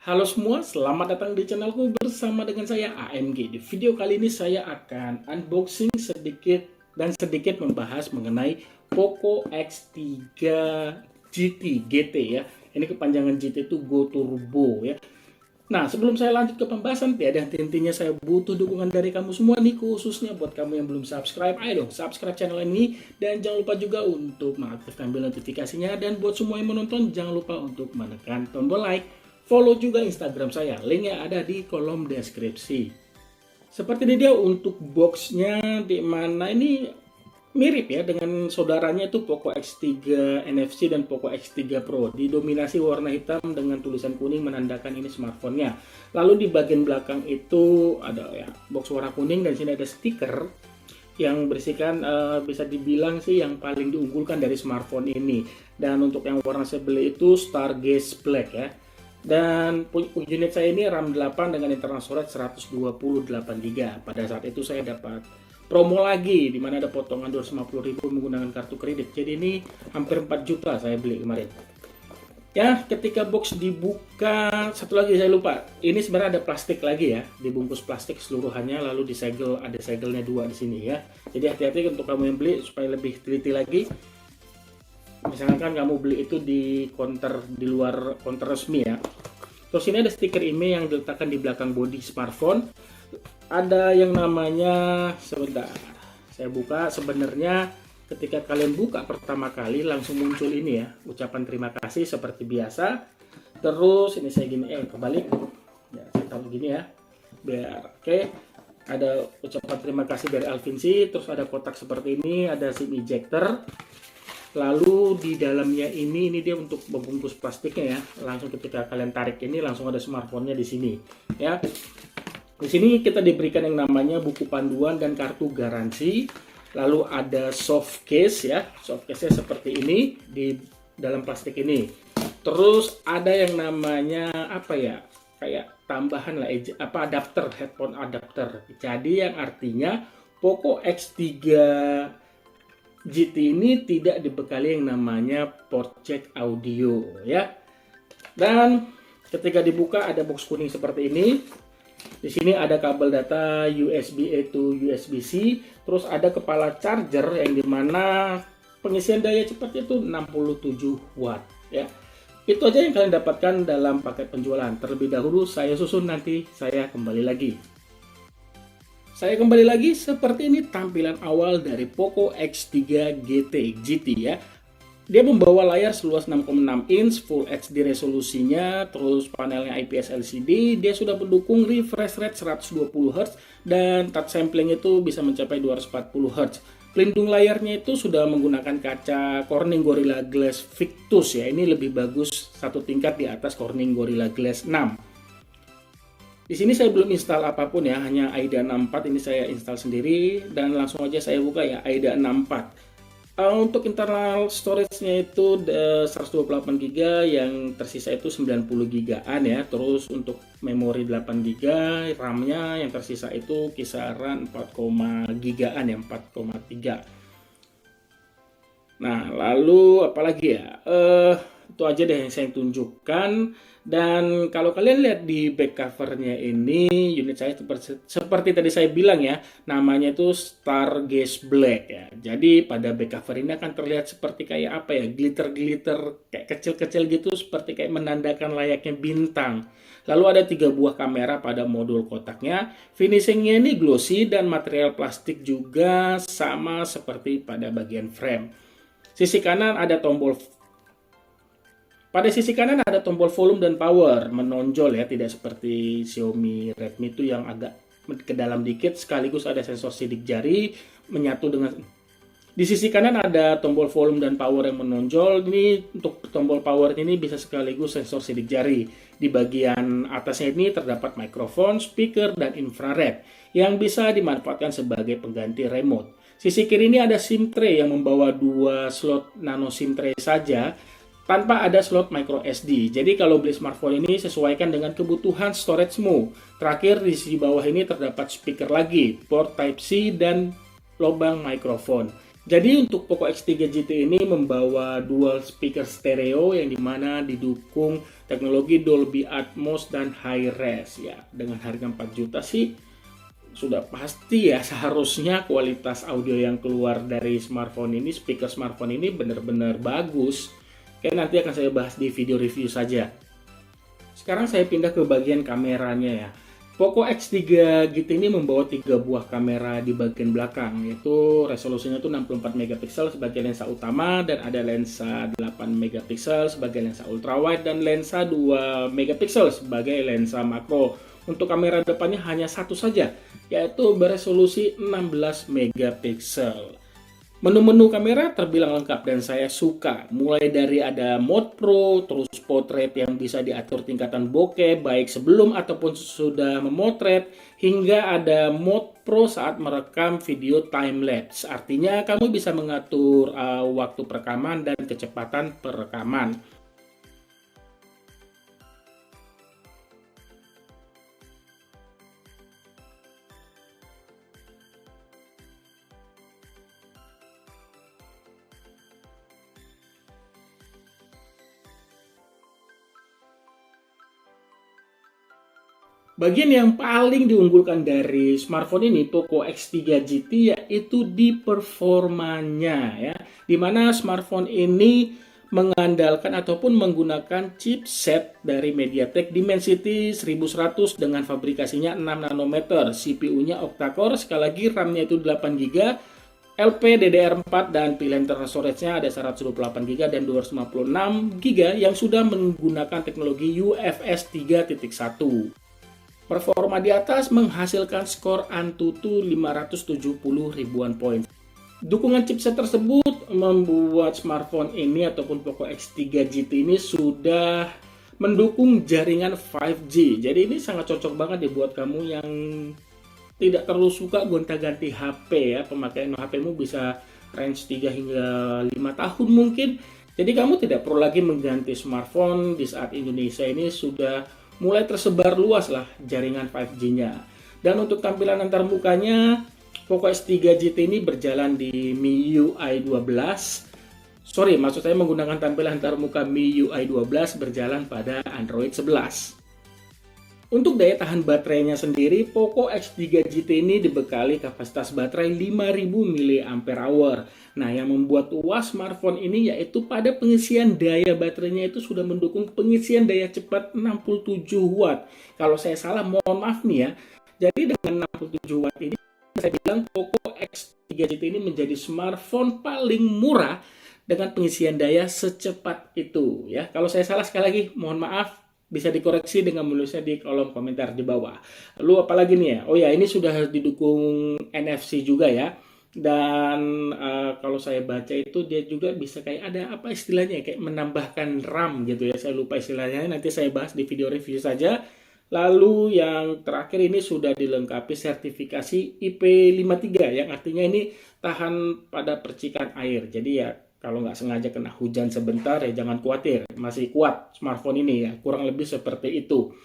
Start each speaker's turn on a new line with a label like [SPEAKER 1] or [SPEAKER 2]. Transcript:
[SPEAKER 1] Halo semua, selamat datang di channelku bersama dengan saya AMG. Di video kali ini saya akan unboxing sedikit membahas mengenai Poco X3 GT ya. Ini kepanjangan GT itu Go Turbo ya. Nah, sebelum saya lanjut ke pembahasan, tiada henti-hentinya saya butuh dukungan dari kamu semua nih, khususnya buat kamu yang belum subscribe. Ayo dong, subscribe channel ini. Dan jangan lupa juga untuk mengaktifkan bel notifikasinya. Dan buat semua yang menonton, jangan lupa untuk menekan tombol like. Follow juga Instagram saya, linknya ada di kolom deskripsi. Seperti ini dia untuk boxnya, di mana ini mirip ya dengan saudaranya itu Poco X3 NFC dan Poco X3 Pro. Didominasi warna hitam dengan tulisan kuning menandakan ini smartphone-nya. Lalu di bagian belakang itu ada ya box warna kuning dan sini ada stiker yang berisikan bisa dibilang sih yang paling diunggulkan dari smartphone ini. Dan untuk yang warna saya beli itu Stargaze Black ya. Dan unit saya ini RAM 8 dengan internal storage 128 GB. Pada saat itu saya dapat promo lagi di mana ada potongan 250.000 menggunakan kartu kredit. Jadi ini hampir 4 juta saya beli kemarin. Ya, ketika box dibuka, satu lagi saya lupa. Ini sebenarnya ada plastik lagi ya, dibungkus plastik keseluruhannya lalu disegel, ada segelnya 2 di sini ya. Jadi hati-hati untuk kamu yang beli supaya lebih teliti lagi. Misalkan kamu beli itu di counter di luar counter resmi ya. Terus ini ada stiker IMEI yang diletakkan di belakang bodi smartphone. Ada yang namanya, sebentar saya buka. Sebenarnya ketika kalian buka pertama kali langsung muncul ini ya, ucapan terima kasih seperti biasa. Terus ini saya gini kebalik ya, saya taruh gini ya biar oke. Ada ucapan terima kasih dari Alvinsi. Terus ada kotak seperti ini, ada SIM ejector. Lalu di dalamnya ini dia untuk membungkus plastiknya ya. Langsung ketika kalian tarik ini langsung ada smartphone-nya di sini ya. Di sini kita diberikan yang namanya buku panduan dan kartu garansi. Lalu ada soft case ya. Soft case-nya seperti ini di dalam plastik ini. Terus ada yang namanya apa ya? Kayak tambahan lah adapter, headphone adapter. Jadi yang artinya Poco X3 GT ini tidak dibekali yang namanya port jack audio ya. Dan ketika dibuka ada box kuning seperti ini. Di sini ada kabel data USB-A to USB-C, terus ada kepala charger yang dimana pengisian daya cepatnya itu 67 watt ya. Itu aja yang kalian dapatkan dalam paket penjualan. Terlebih dahulu saya susun, nanti saya kembali lagi. Saya kembali lagi, seperti ini tampilan awal dari Poco X3 GT ya. Dia membawa layar seluas 6,6 inch, Full HD resolusinya, terus panelnya IPS LCD, dia sudah mendukung refresh rate 120 Hz, dan touch sampling itu bisa mencapai 240 Hz. Pelindung layarnya itu sudah menggunakan kaca Corning Gorilla Glass Victus ya, ini lebih bagus satu tingkat di atas Corning Gorilla Glass 6. Di sini saya belum install apapun ya, hanya AIDA 64 ini saya install sendiri dan langsung aja saya buka ya AIDA 64. Untuk internal storage-nya itu 128 GB, yang tersisa itu 90 GB-an ya. Terus untuk memori 8 GB, RAM-nya yang tersisa itu kisaran 4, GB-an ya, 4,3. Nah, lalu apalagi ya? Itu aja deh yang saya tunjukkan. Dan kalau kalian lihat di back covernya ini, unit saya seperti tadi saya bilang ya, namanya itu Stargaze Black ya. Jadi pada back cover ini akan terlihat seperti kayak apa ya, glitter-glitter kayak kecil-kecil gitu, seperti kayak menandakan layaknya bintang. Lalu ada 3 buah kamera pada modul kotaknya. Finishingnya ini glossy dan material plastik juga sama seperti pada bagian frame. Sisi kanan ada tombol. Pada sisi kanan ada tombol volume dan power menonjol ya, tidak seperti Xiaomi Redmi itu yang agak ke dalam dikit, sekaligus ada sensor sidik jari menyatu dengan. Di sisi kanan ada tombol volume dan power yang menonjol. Ini untuk tombol power ini bisa sekaligus sensor sidik jari. Di bagian atasnya ini terdapat mikrofon, speaker, dan infrared yang bisa dimanfaatkan sebagai pengganti remote. Sisi kiri ini ada SIM tray yang membawa 2 slot nano SIM tray saja, tanpa ada slot micro SD. Jadi kalau beli smartphone ini sesuaikan dengan kebutuhan storage-mu. Terakhir di sisi bawah ini terdapat speaker lagi, port Type-C dan lubang mikrofon. Jadi untuk Poco X3 GT ini membawa dual speaker stereo yang dimana didukung teknologi Dolby Atmos dan high res ya. Dengan harga 4 juta sih sudah pasti ya seharusnya kualitas audio yang keluar dari smartphone ini, speaker smartphone ini benar-benar bagus. Oke, nanti akan saya bahas di video review saja. Sekarang saya pindah ke bagian kameranya ya. Poco X3 GT ini membawa 3 buah kamera di bagian belakang, yaitu resolusinya itu 64 megapiksel sebagai lensa utama, dan ada lensa 8 megapiksel sebagai lensa ultrawide, dan lensa 2 megapiksel sebagai lensa makro. Untuk kamera depannya hanya satu saja, yaitu beresolusi 16 megapiksel. Menu-menu kamera terbilang lengkap dan saya suka. Mulai dari ada mode pro, terus portrait yang bisa diatur tingkatan bokeh baik sebelum ataupun sudah memotret, hingga ada mode pro saat merekam video time lapse. Artinya kamu bisa mengatur waktu perekaman dan kecepatan perekaman. Bagian yang paling diunggulkan dari smartphone ini, Poco X3 GT, yaitu di performanya ya. Dimana smartphone ini mengandalkan ataupun menggunakan chipset dari MediaTek Dimensity 1100 dengan fabrikasinya 6 nanometer, CPU-nya octa-core, sekali lagi RAM-nya itu 8 GB, LPDDR4, dan pilihan internal storage-nya ada 128 GB dan 256 GB yang sudah menggunakan teknologi UFS 3.1. Performa di atas menghasilkan skor Antutu 570 ribuan poin. Dukungan chipset tersebut membuat smartphone ini ataupun Poco X3 GT ini sudah mendukung jaringan 5G. Jadi ini sangat cocok banget buat kamu yang tidak terlalu suka gonta-ganti HP ya. Pemakaian HP-mu bisa range 3 hingga 5 tahun mungkin. Jadi kamu tidak perlu lagi mengganti smartphone di saat Indonesia ini sudah mulai tersebar luas lah jaringan 5G-nya. Dan untuk tampilan antarmukanya, Poco X3 GT ini berjalan di MIUI 12. Maksud saya menggunakan tampilan antarmuka MIUI 12 berjalan pada Android 11. Untuk daya tahan baterainya sendiri, Poco X3 GT ini dibekali kapasitas baterai 5000 mAh. Nah, yang membuat puas smartphone ini yaitu pada pengisian daya baterainya itu sudah mendukung pengisian daya cepat 67 watt. Kalau saya salah, mohon maaf nih ya. Jadi dengan 67 watt ini, saya bilang Poco X3 GT ini menjadi smartphone paling murah dengan pengisian daya secepat itu ya. Kalau saya salah sekali lagi, mohon maaf. Bisa dikoreksi dengan menulisnya di kolom komentar di bawah. Lalu apalagi nih ya? Oh ya, ini sudah didukung NFC juga ya. Dan kalau saya baca itu dia juga bisa kayak ada apa istilahnya, kayak menambahkan RAM gitu ya. Saya lupa istilahnya, nanti saya bahas di video review saja. Lalu yang terakhir ini sudah dilengkapi sertifikasi IP53 yang artinya ini tahan pada percikan air. Jadi ya kalau nggak sengaja kena hujan sebentar ya jangan khawatir, masih kuat smartphone ini ya, kurang lebih seperti itu.